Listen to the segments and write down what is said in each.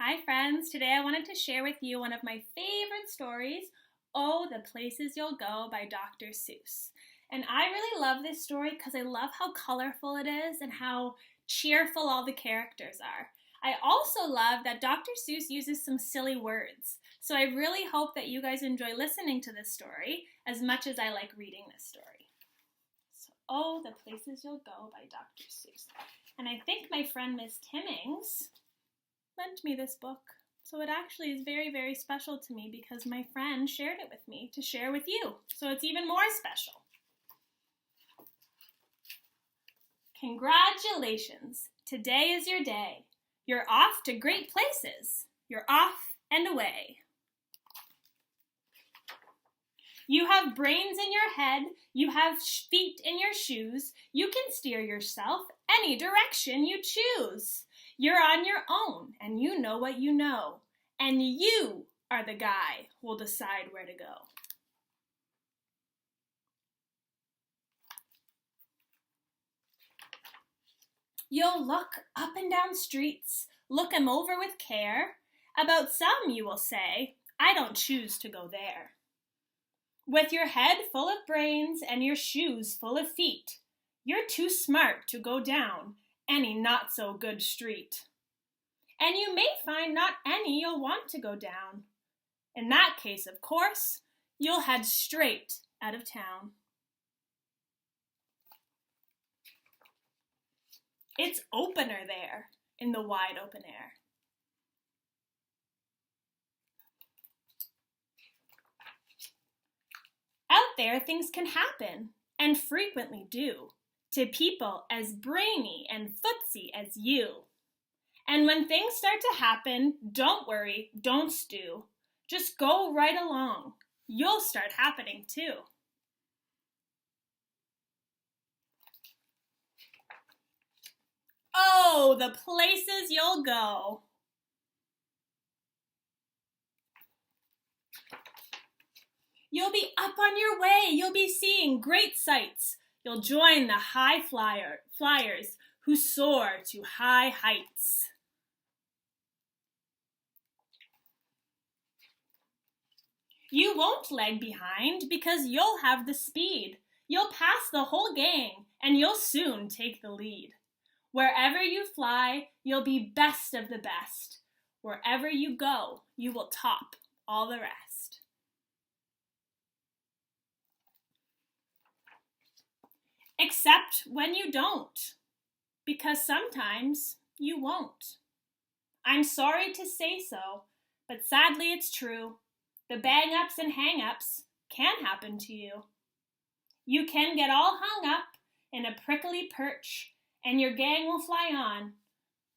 Hi friends, today I wanted to share with you one of my favorite stories, Oh, the Places You'll Go by Dr. Seuss. And I really love this story because I love how colorful it is and how cheerful all the characters are. I also love that Dr. Seuss uses some silly words. So I really hope that you guys enjoy listening to this story as much as I like reading this story. So, Oh, the Places You'll Go by Dr. Seuss. And I think my friend Miss Timmings lent me this book. So it actually is very, very special to me because my friend shared it with me to share with you. So it's even more special. Congratulations! Today is your day. You're off to great places. You're off and away. You have brains in your head. You have feet in your shoes. You can steer yourself any direction you choose. You're on your own, and you know what you know. And you are the guy who will decide where to go. You'll look up and down streets, look 'em over with care. About some you will say, I don't choose to go there. With your head full of brains and your shoes full of feet, you're too smart to go down any not-so-good street. And you may find not any you'll want to go down. In that case, of course, you'll head straight out of town. It's opener there in the wide open air. Out there, things can happen, and frequently do, to people as brainy and footsy as you. And when things start to happen, don't worry, don't stew. Just go right along. You'll start happening too. Oh, the places you'll go. You'll be up on your way. You'll be seeing great sights. You'll join the high flyers who soar to high heights. You won't lag behind because you'll have the speed. You'll pass the whole gang and you'll soon take the lead. Wherever you fly, you'll be best of the best. Wherever you go, you will top all the rest. Except when you don't, because sometimes you won't. I'm sorry to say so, but sadly it's true. The bang-ups and hang-ups can happen to you. You can get all hung up in a prickly perch, and your gang will fly on,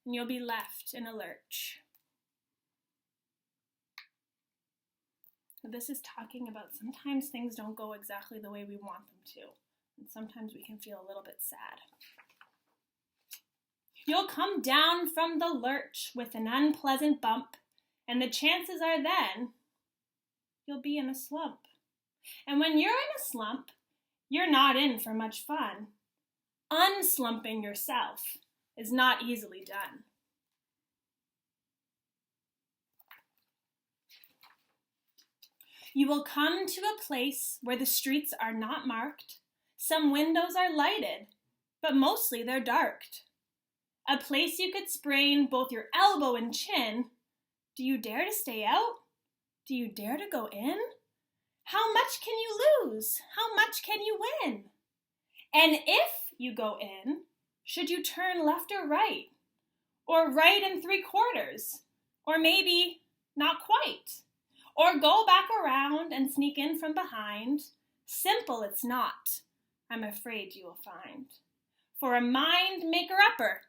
and you'll be left in a lurch. This is talking about sometimes things don't go exactly the way we want them to, and sometimes we can feel a little bit sad. You'll come down from the lurch with an unpleasant bump, and the chances are then you'll be in a slump. And when you're in a slump, you're not in for much fun. Unslumping yourself is not easily done. You will come to a place where the streets are not marked. Some windows are lighted, but mostly they're darked. A place you could sprain both your elbow and chin. Do you dare to stay out? Do you dare to go in? How much can you lose? How much can you win? And if you go in, should you turn left or right? Or right and 3/4? Or maybe not quite? Or go back around and sneak in from behind? Simple it's not, I'm afraid you will find. For a mind maker-upper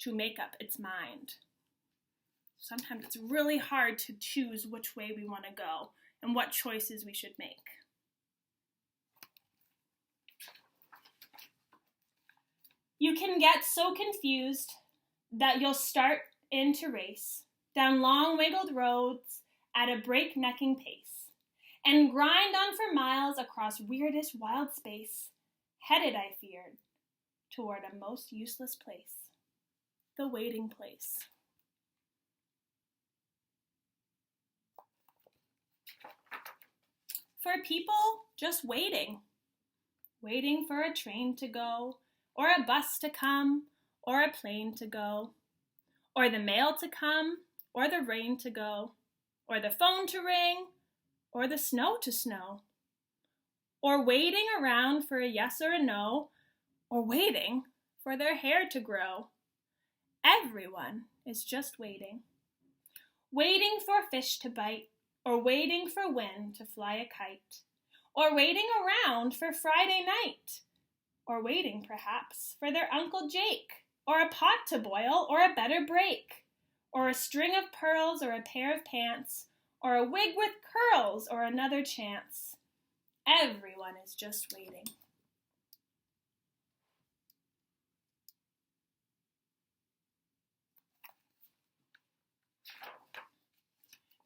to make up its mind. Sometimes it's really hard to choose which way we want to go and what choices we should make. You can get so confused that you'll start in to race down long wiggled roads at a breaknecking pace and grind on for miles across weirdest wild space, headed, I feared, toward a most useless place, the waiting place. for people just waiting. Waiting for a train to go, or a bus to come, or a plane to go, or the mail to come, or the rain to go, or the phone to ring, or the snow to snow, or waiting around for a yes or a no, or waiting for their hair to grow. Everyone is just waiting. Waiting for fish to bite, or waiting for wind to fly a kite, or waiting around for Friday night, or waiting perhaps for their Uncle Jake, or a pot to boil, or a better break, or a string of pearls, or a pair of pants, or a wig with curls, or another chance. Everyone is just waiting.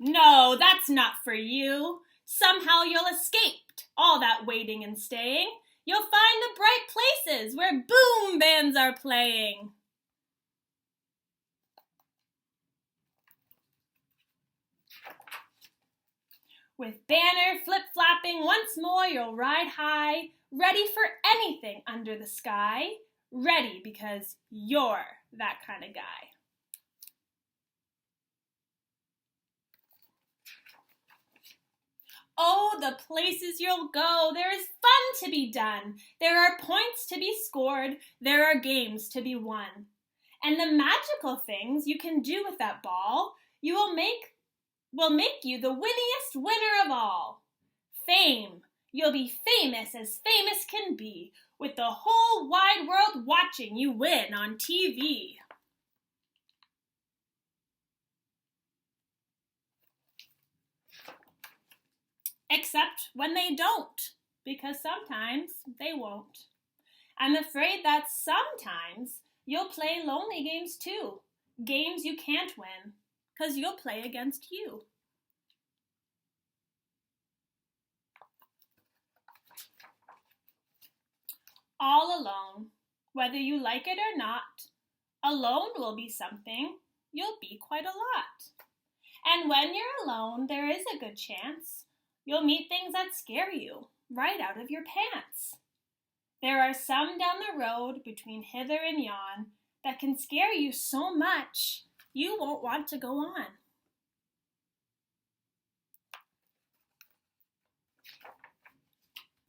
No, that's not for you. Somehow you'll escape all that waiting and staying. You'll find the bright places where boom bands are playing. With banner flip-flapping once more, you'll ride high, ready for anything under the sky. Ready because you're that kind of guy. Oh, the places you'll go, there is fun to be done. There are points to be scored, there are games to be won. And the magical things you can do with that ball, will make you the winniest winner of all. Fame, you'll be famous as famous can be, with the whole wide world watching you win on TV. Except when they don't, because sometimes they won't. I'm afraid that sometimes you'll play lonely games too, games you can't win, because you'll play against you. All alone, whether you like it or not, alone will be something you'll be quite a lot. And when you're alone, there is a good chance you'll meet things that scare you right out of your pants. There are some down the road between hither and yon that can scare you so much you won't want to go on.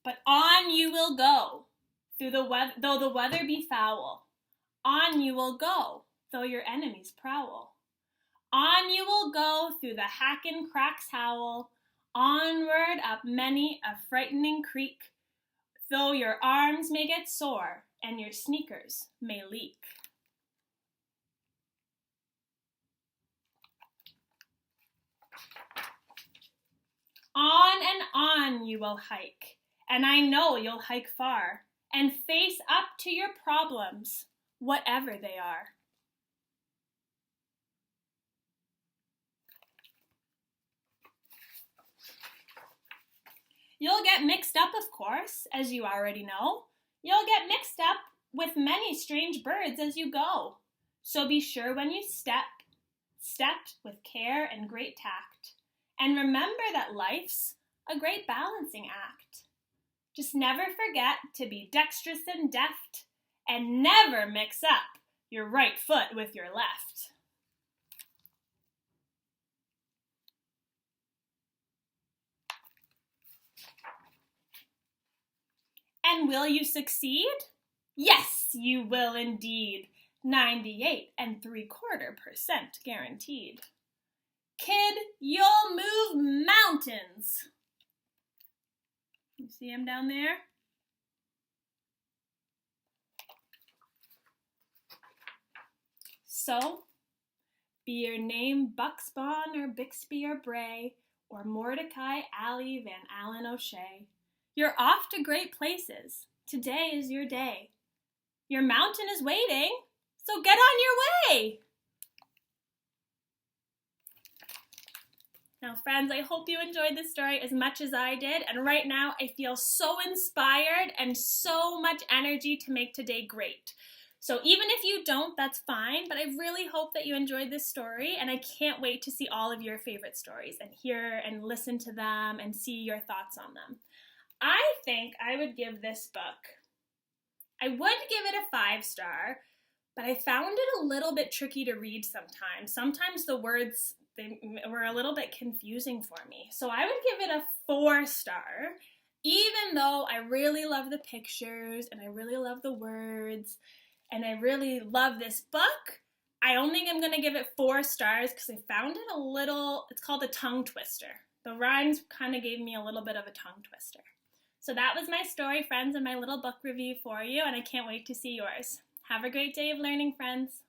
But on you will go, though the weather be foul. On you will go, though your enemies prowl. On you will go through the hack and cracks howl, onward up many a frightening creek, though your arms may get sore and your sneakers may leak. On and on you will hike, and I know you'll hike far, and face up to your problems, whatever they are. You'll get mixed up, of course, as you already know. You'll get mixed up with many strange birds as you go. So be sure when you step with care and great tact. And remember that life's a great balancing act. Just never forget to be dexterous and deft, and never mix up your right foot with your left. And will you succeed? Yes, you will indeed. 98.75% guaranteed. Kid, you'll move mountains. You see him down there? So, be your name Bucksbawn or Bixby or Bray, or Mordecai Alley Van Allen O'Shea. You're off to great places. Today is your day. Your mountain is waiting, so get on your way. Now, friends, I hope you enjoyed this story as much as I did, and right now I feel so inspired and so much energy to make today great. So even if you don't, that's fine, but I really hope that you enjoyed this story, and I can't wait to see all of your favorite stories and hear and listen to them and see your thoughts on them. I think I would give this book, I would give it a 5-star, but I found it a little bit tricky to read sometimes. Sometimes the words, they were a little bit confusing for me. So I would give it a 4-star, even though I really love the pictures and I really love the words and I really love this book. I only am going to give it 4 stars because I found it a little, it's called a tongue twister. The rhymes kind of gave me a little bit of a tongue twister. So that was my story, friends, and my little book review for you, and I can't wait to see yours. Have a great day of learning, friends.